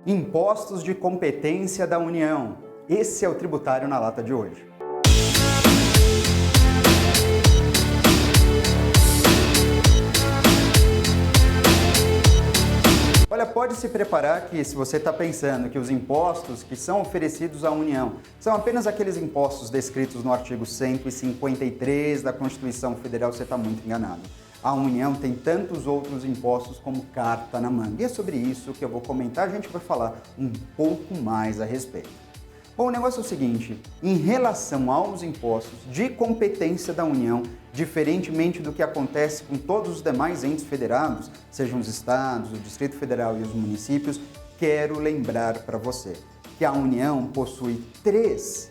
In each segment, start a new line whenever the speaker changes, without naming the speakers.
Impostos de competência da União. Esse é o Tributário na Lata de hoje. Olha, pode se preparar que se você está pensando que os impostos que são oferecidos à União são apenas aqueles impostos descritos no artigo 153 da Constituição Federal, você está muito enganado. A União tem tantos outros impostos como carta na manga. E é sobre isso que eu vou comentar, a gente vai falar um pouco mais a respeito. Bom, o negócio é o seguinte, em relação aos impostos de competência da União, diferentemente do que acontece com todos os demais entes federados, sejam os estados, o Distrito Federal e os municípios, quero lembrar para você que a União possui três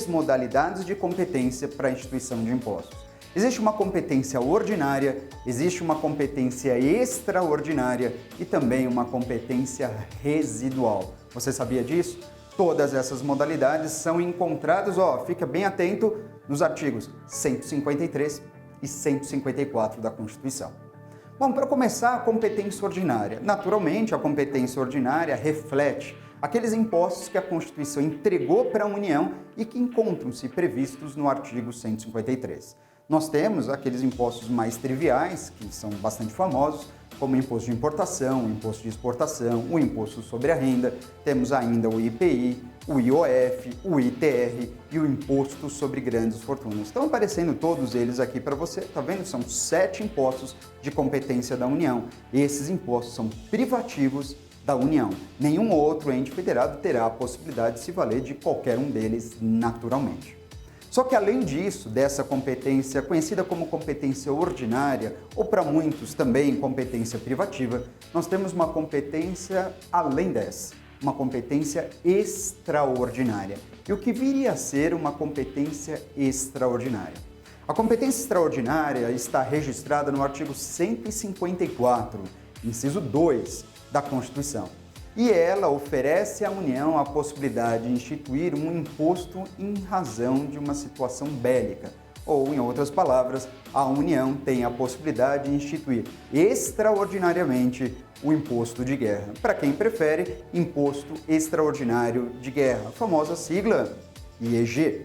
modalidades de competência para a instituição de impostos. Existe uma competência ordinária, existe uma competência extraordinária e também uma competência residual. Você sabia disso? Todas essas modalidades são encontradas, fica bem atento, nos artigos 153 e 154 da Constituição. Bom, para começar, a competência ordinária. Naturalmente, a competência ordinária reflete aqueles impostos que a Constituição entregou para a União e que encontram-se previstos no artigo 153. Nós temos aqueles impostos mais triviais, que são bastante famosos, como o imposto de importação, o imposto de exportação, o imposto sobre a renda, temos ainda o IPI, o IOF, o ITR e o imposto sobre grandes fortunas. Estão aparecendo todos eles aqui para você, tá vendo? São 7 impostos de competência da União. Esses impostos são privativos da União. Nenhum outro ente federado terá a possibilidade de se valer de qualquer um deles naturalmente. Só que além disso, dessa competência conhecida como competência ordinária, ou para muitos também competência privativa, nós temos uma competência além dessa, uma competência extraordinária. E o que viria a ser uma competência extraordinária? A competência extraordinária está registrada no artigo 154, inciso 2 da Constituição. E ela oferece à União a possibilidade de instituir um imposto em razão de uma situação bélica. Ou, em outras palavras, a União tem a possibilidade de instituir extraordinariamente o imposto de guerra. Para quem prefere, Imposto Extraordinário de Guerra, a famosa sigla IEG.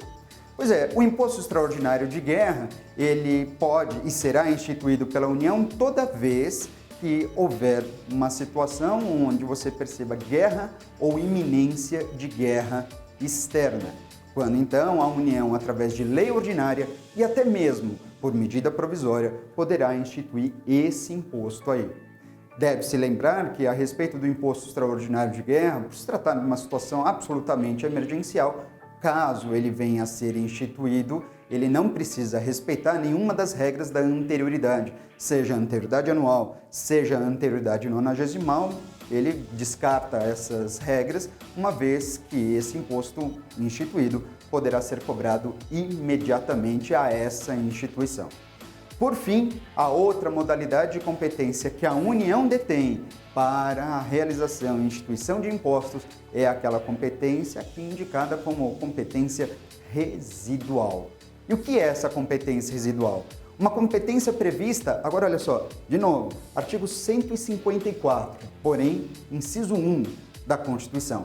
Pois é, o Imposto Extraordinário de Guerra, ele pode e será instituído pela União toda vez que houver uma situação onde você perceba guerra ou iminência de guerra externa. Quando então a União, através de lei ordinária e até mesmo por medida provisória, poderá instituir esse imposto aí. Deve-se lembrar que a respeito do imposto extraordinário de guerra, por se tratar de uma situação absolutamente emergencial, caso ele venha a ser instituído, ele não precisa respeitar nenhuma das regras da anterioridade, seja a anterioridade anual, seja a anterioridade nonagesimal, ele descarta essas regras, uma vez que esse imposto instituído poderá ser cobrado imediatamente a essa instituição. Por fim, a outra modalidade de competência que a União detém para a realização e instituição de impostos é aquela competência aqui indicada como competência residual. E o que é essa competência residual? Uma competência prevista, agora olha só, de novo, artigo 154, porém, inciso 1 da Constituição.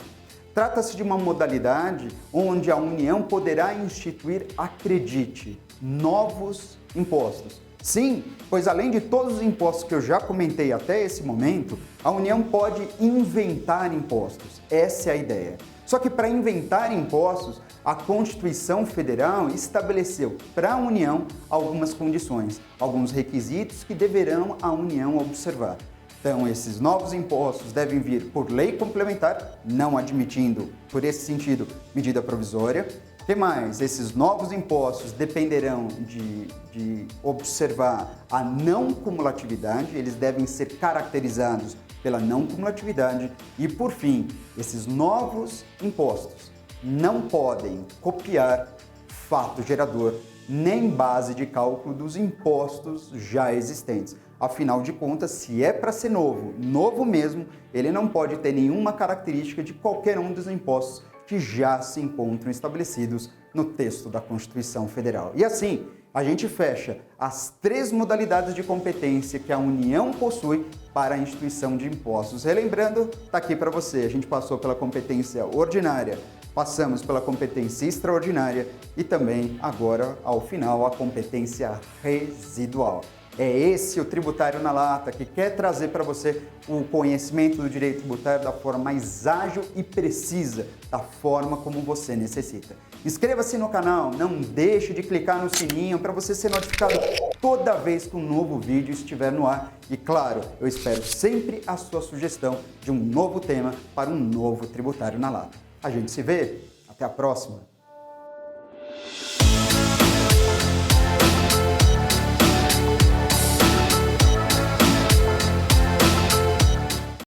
Trata-se de uma modalidade onde a União poderá instituir, acredite, novos impostos. Sim, pois além de todos os impostos que eu já comentei até esse momento, a União pode inventar impostos. Essa é a ideia. Só que para inventar impostos, a Constituição Federal estabeleceu para a União algumas condições, alguns requisitos que deverão a União observar. Então, esses novos impostos devem vir por lei complementar, não admitindo, por esse sentido, medida provisória. O que mais? Esses novos impostos dependerão de observar a não cumulatividade, eles devem ser caracterizados pela não cumulatividade e, por fim, esses novos impostos não podem copiar fato gerador nem base de cálculo dos impostos já existentes. Afinal de contas, se é para ser novo, novo mesmo, ele não pode ter nenhuma característica de qualquer um dos impostos que já se encontram estabelecidos no texto da Constituição Federal. E assim, a gente fecha as 3 modalidades de competência que a União possui para a instituição de impostos. Relembrando, está aqui para você, a gente passou pela competência ordinária, passamos pela competência extraordinária e também, agora, ao final, a competência residual. É esse o Tributário na Lata, que quer trazer para você o conhecimento do direito tributário da forma mais ágil e precisa, da forma como você necessita. Inscreva-se no canal, não deixe de clicar no sininho para você ser notificado toda vez que um novo vídeo estiver no ar. E claro, eu espero sempre a sua sugestão de um novo tema para um novo Tributário na Lata. A gente se vê, até a próxima!